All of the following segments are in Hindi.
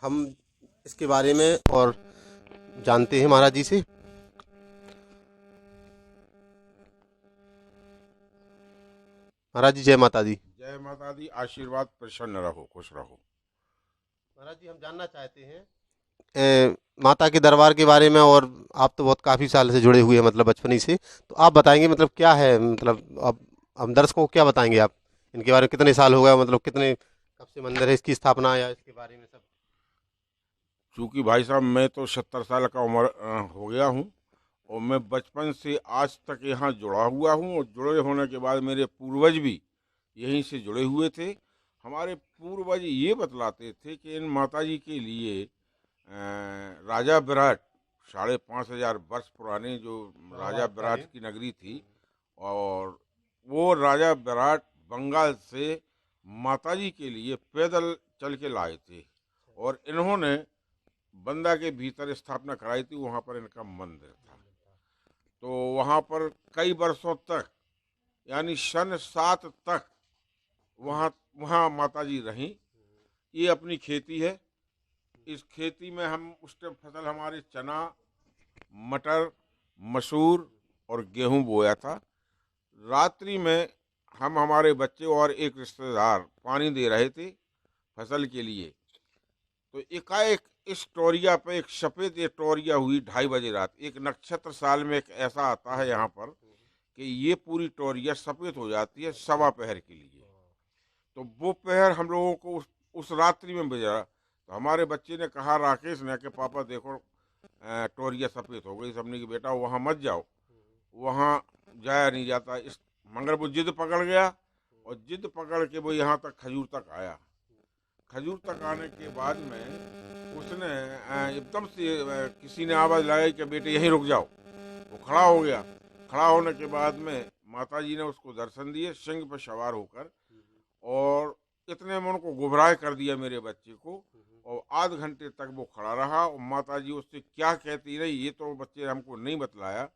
हम इसके बारे में और जानते हैं महाराज जी से। महाराज जी जय माता दी। जय माता दी। आशीर्वाद, प्रसन्न रहो, खुश रहो। महाराज जी हम जानना चाहते हैं माता के दरबार के बारे में, और आप तो बहुत काफ़ी साल से जुड़े हुए हैं, मतलब बचपन ही से, तो आप बताएंगे मतलब क्या है, मतलब अब हम दर्शकों को क्या बताएंगे आप इनके बारे में, कितने साल हो गए, मतलब कितने कब से मंदिर है, इसकी स्थापना या इसके बारे में सब। चूंकि भाई साहब मैं तो 70 साल का उम्र हो गया हूँ, और मैं बचपन से आज तक यहाँ जुड़ा हुआ हूँ, और जुड़े होने के बाद मेरे पूर्वज भी यहीं से जुड़े हुए थे। हमारे पूर्वज ये बतलाते थे कि इन माता जी के लिए राजा विराट, 5,500 वर्ष पुराने जो राजा विराट की नगरी थी, और वो राजा विराट बंगाल से माताजी के लिए पैदल चल के लाए थे, और इन्होंने बंदा के भीतर स्थापना कराई थी। वहाँ पर इनका मंदिर था। तो वहाँ पर कई वर्षों तक, यानी सन 7 तक वहाँ वहाँ माताजी रहीं। ये अपनी खेती है। इस खेती में हम उस टाइम फसल हमारे चना, मटर, मसूर और गेहूं बोया था। रात्रि में हम, हमारे बच्चे और एक रिश्तेदार पानी दे रहे थे फसल के लिए। तो एकाएक इस टोरिया पे एक सफ़ेद ये टोरिया हुई 2:30 बजे रात। एक नक्षत्र साल में एक ऐसा आता है यहाँ पर कि ये पूरी टोरिया सफ़ेद हो जाती है सवा पहर के लिए। तो वो पहर हम लोगों को उस रात्रि में गुजरा। तो हमारे बच्चे ने कहा, राकेश ने, कि पापा देखो टोरिया सफ़ेद हो गई। सबने कि बेटा वहाँ मत जाओ, वहाँ जाया नहीं जाता। इस मगर वो जिद पकड़ गया, और जिद पकड़ के वो यहाँ तक खजूर तक आया। खजूर तक आने के बाद में उसने एकदम से किसी ने आवाज़ लगाई कि बेटे यहीं रुक जाओ। वो खड़ा हो गया। खड़ा होने के बाद में माता जी ने उसको दर्शन दिए सिंह पर सवार होकर, और इतने में उनको गुमराह कर दिया मेरे बच्चे को। और आध घंटे तक वो खड़ा रहा, और माता जी उससे क्या कहती रही ये तो बच्चे ने हमको नहीं बतलाया।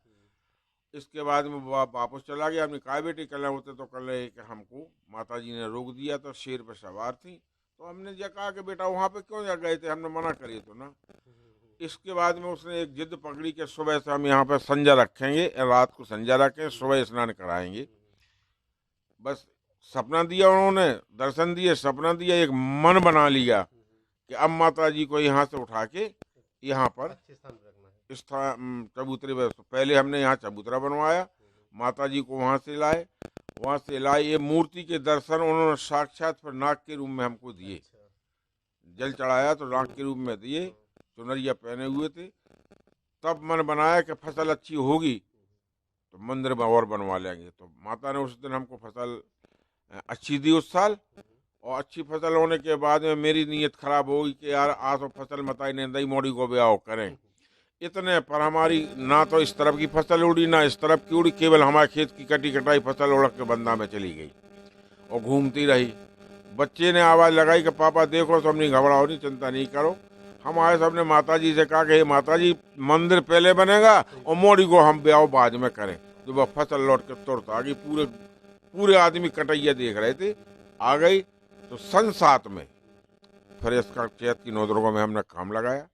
इसके बाद में वो वापस चला गया। हमने कहा बेटे कल होते तो कल है कि हमको माता जी ने रोक दिया, तो शेर पर सवार थी। तो हमने ये कहा कि बेटा वहाँ पे क्यों जा गए थे, हमने मना करिए तो ना। इसके बाद में उसने एक जिद पकड़ी कि सुबह से हम यहाँ पे संजा रखेंगे, रात को संजा रखें, सुबह स्नान कराएंगे। बस सपना दिया उन्होंने, दर्शन दिए, सपना दिया, एक मन बना लिया कि अब माता जी को यहाँ से उठा के यहाँ पर चबूतरे पर। पहले हमने यहाँ चबूतरा बनवाया, माता जी को वहाँ से लाए। वहाँ से लाए, ये मूर्ति के दर्शन उन्होंने साक्षात फिर नाग के रूप में हमको दिए। जल चढ़ाया तो नाग के रूप में दिए, चुनरिया पहने हुए थे। तब मन बनाया कि फसल अच्छी होगी तो मंदिर में और बनवा लेंगे। तो माता ने उस दिन हमको फसल अच्छी दी उस साल। और अच्छी फसल होने के बाद में मेरी नीयत खराब हो गई कि यार आज तो फसल मताई नहीं दई, मोड़ी को ब्याह करें। इतने पर हमारी ना तो इस तरफ की फसल उड़ी ना इस तरफ की उड़ी, केवल हमारे खेत की कटी कटाई फसल उड़क के बंदा में चली गई और घूमती रही। बच्चे ने आवाज़ लगाई कि पापा देखो, सब नहीं घबराओ, नहीं चिंता नहीं करो। हम आए, सबने माता जी से कहा कि माता जी मंदिर पहले बनेगा और मोड़ी को हम ब्याह बाद में करें। तो वह फसल लौट के तुरंत आ गई। पूरे पूरे आदमी कटैया देख रहे थे, आ गई। तो सन 7 में फिर इसका चैत की 9 दुर्गा में हमने काम लगाया,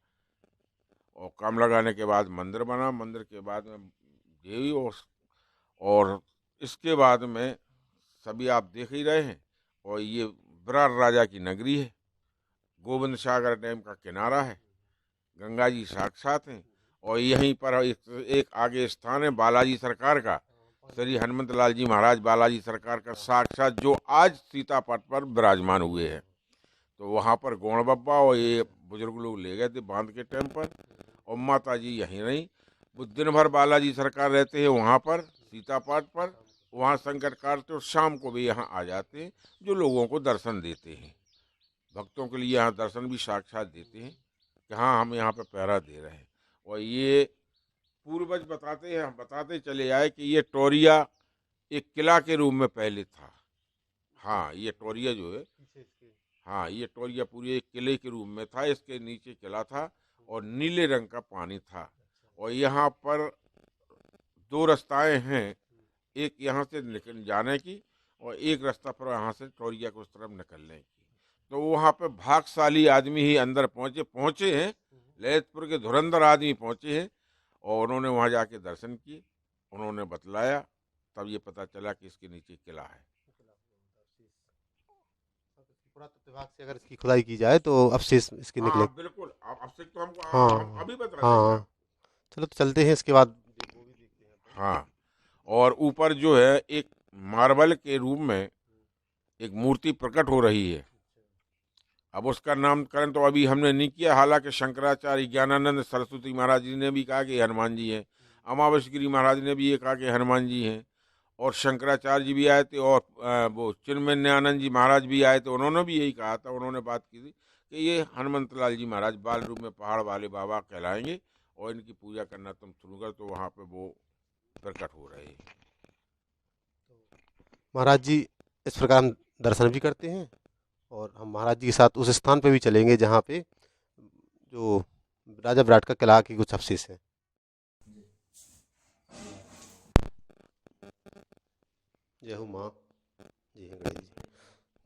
और काम लगाने के बाद मंदिर बना। मंदिर के बाद में देवी, और इसके बाद में सभी आप देख ही रहे हैं। और ये विराट राजा की नगरी है, गोविंद सागर डैम का किनारा है, गंगा जी साक्षात हैं। और यहीं पर एक आगे स्थान है बालाजी सरकार का, श्री हनुमत लाल जी महाराज बालाजी सरकार का साक्षात, जो आज सीतापट पर विराजमान हुए हैं। तो वहाँ पर गौण बब्बा और ये बुजुर्ग लोग ले गए थे बांध के टाइम पर, और माता जी यहीं रहीं। वो दिन भर बालाजी सरकार रहते हैं वहाँ पर सीतापाट पर, वहाँ संकट काटते, और शाम को भी यहाँ आ जाते हैं, जो लोगों को दर्शन देते हैं। भक्तों के लिए यहाँ दर्शन भी साक्षात देते हैं कि हाँ हम यहाँ पे पहरा दे रहे हैं। और ये पूर्वज बताते हैं, हम बताते चले आए कि ये टोरिया एक किला के रूप में पहले था। हाँ ये टोरिया जो है, हाँ ये टोरिया पूरी एक किले के रूप में था। इसके नीचे किला था और नीले रंग का पानी था। और यहाँ पर 2 रास्ताएं हैं, एक यहाँ से निकल जाने की और एक रास्ता पर यहाँ से टोरिया को उस तरफ निकलने की। तो वहाँ पे भागशाली आदमी ही अंदर पहुँचे हैं, ललितपुर के धुरंधर आदमी पहुँचे हैं, और उन्होंने वहाँ जाके दर्शन किए, उन्होंने बतलाया, तब ये पता चला कि इसके नीचे किला है। पुरातत्व विभाग से अगर इसकी खुदाई की जाए तो अवशेष इसके निकले। हाँ बिल्कुल, अब से तो हमको हम हाँ अभी बता हाँ देंगे। हाँ। चलो तो चलते हैं, इसके बाद वो भी देखते हैं। हाँ, और ऊपर जो है एक मार्बल के रूप में एक मूर्ति प्रकट हो रही है। अब उसका नामकरण तो अभी हमने नहीं किया, हालांकि शंकराचार्य, ज्ञानानंद सरस्वती महाराज जी ने भी कहा कि हनुमान जी हैं, अमावस गिरी महाराज ने भी ये कहा कि हनुमान जी हैं, और शंकराचार्य जी भी आए थे, और वो चिन्मयानंद जी महाराज भी आए थे, उन्होंने भी यही कहा था, उन्होंने बात की थी कि ये हनुमंत लाल जी महाराज बाल रूप में पहाड़ वाले बाबा कहलाएंगे, और इनकी पूजा करना तुम शुरू कर। तो वहाँ पे वो प्रकट हो रहे हैं। महाराज जी, इस प्रकार हम दर्शन भी करते हैं और हम महाराज जी के साथ उस स्थान पे भी चलेंगे जहाँ पे जो राजा विराट का किला के कुछ अवशेष हैं। जय हो माँ, जय हो गणेश जी,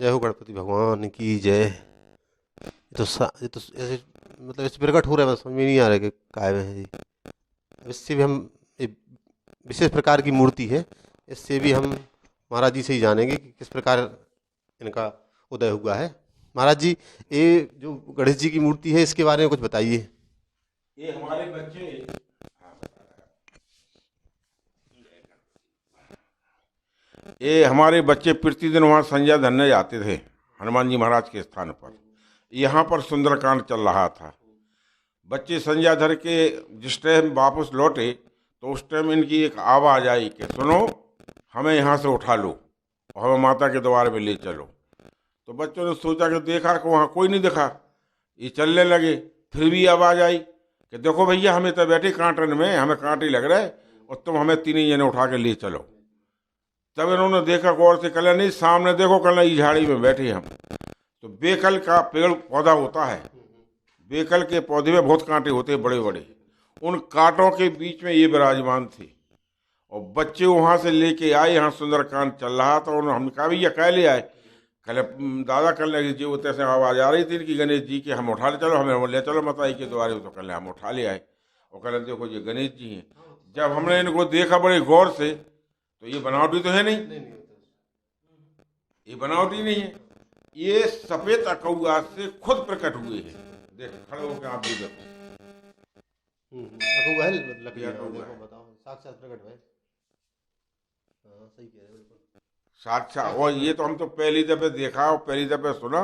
जय हो गणपति भगवान की जय। ये तो ऐसे मतलब इससे प्रकट हो रहा है, बस समझ में नहीं आ रहा है कि काय में है जी। अब इससे भी हम एक विशेष प्रकार की मूर्ति है, इससे भी हम महाराज जी से ही जानेंगे कि किस प्रकार इनका उदय हुआ है। महाराज जी, ये जो गणेश जी की मूर्ति है इसके बारे में कुछ बताइए। ये हमारे बच्चे ये हमारे बच्चे प्रतिदिन वहाँ संध्या धरने जाते थे हनुमान जी महाराज के स्थान पर। यहाँ पर सुंदरकांड चल रहा था। बच्चे संध्या धर के जिस टाइम वापस लौटे तो उस टाइम इनकी एक आवाज़ आई कि सुनो, हमें यहाँ से उठा लो और हमें माता के द्वार में ले चलो। तो बच्चों ने सोचा कि देखा कि वहाँ कोई नहीं दिखा, ये चलने लगे। फिर भी आवाज़ आई कि देखो भैया, हमें तो बैठे कांटन में, हमें कांटे लग रहा है और तुम हमें तीन जने उठा के ले चलो। तब इन्होंने देखा गौर से, कल नहीं सामने देखो, कल इस झाड़ी में बैठे हम। तो बेकल का पेड़ पौधा होता है, बेकल के पौधे में बहुत कांटे होते हैं बड़े बड़े, उन कांटों के बीच में ये विराजमान थे। और बच्चे वहाँ से लेके आए, यहाँ सुंदरकांड चल रहा था। उन्होंने हमने कहा भैया कह ले आए, कल दादा कल लगे जी होते से आवाज़ आ रही थी कि गणेश जी के हम उठा ले चलो, हमें ले चलो मताई के द्वारे। तो कल हम उठा ले आए और कल देखो ये गणेश जी हैं। जब हमने इनको देखा बड़े गौर से तो ये बनावटी तो है नहीं, ये बनावटी नहीं है, ये सफेद अकौआ से खुद प्रकट हुए हैं। देख खड़े होकर आप भी देखो, अकौआ है, लकड़ी अकौआ देखो, है। बताओ साक्षात प्रकट भाई। हाँ सही कह रहे हो, बिल्कुल। साक्षात। और ये तो हम तो पहली दफे देखा और पहली दफे सुना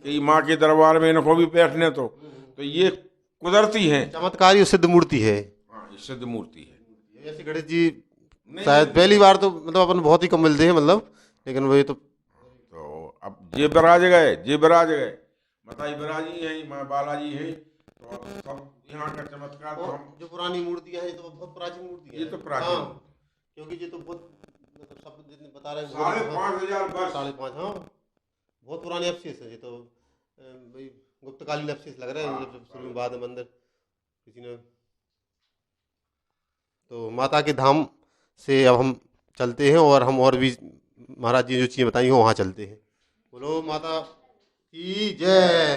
कि माँ के दरबार में इनको भी बैठने तो ये कुदरती है, चमत्कारी और सिद्ध मूर्ति है। हाँ ये सिद्ध मूर्ति है। ऐसे गणेश जी शायद पहली बार तो मतलब अपन बहुत ही कम मिलते हैं, मतलब, लेकिन वही तो अब जे विराज गए, जे विराज गए, माता विराजी है, माँ बालाजी है, तो सब यहाँ का चमत्कार तो हम। जो पुरानी मूर्तियां हैं ये तो बहुत प्राचीन मूर्ति है। ये तो प्राचीन, हाँ, क्योंकि ये तो बहुत मतलब सब जितने बता रहे हैं 5,500 वर्ष, 5.5, हाँ बहुत पुराने अवशेष है ये तो। भाई गुप्तकालीन अवशेष लग रहे हैं, जब शुरू में बाद में मंदिर किसी ने। तो माता के धाम से अब हम चलते हैं और हम और भी महाराज जी जो चीज़ें बताई हैं वहाँ चलते हैं। बोलो माता की जय।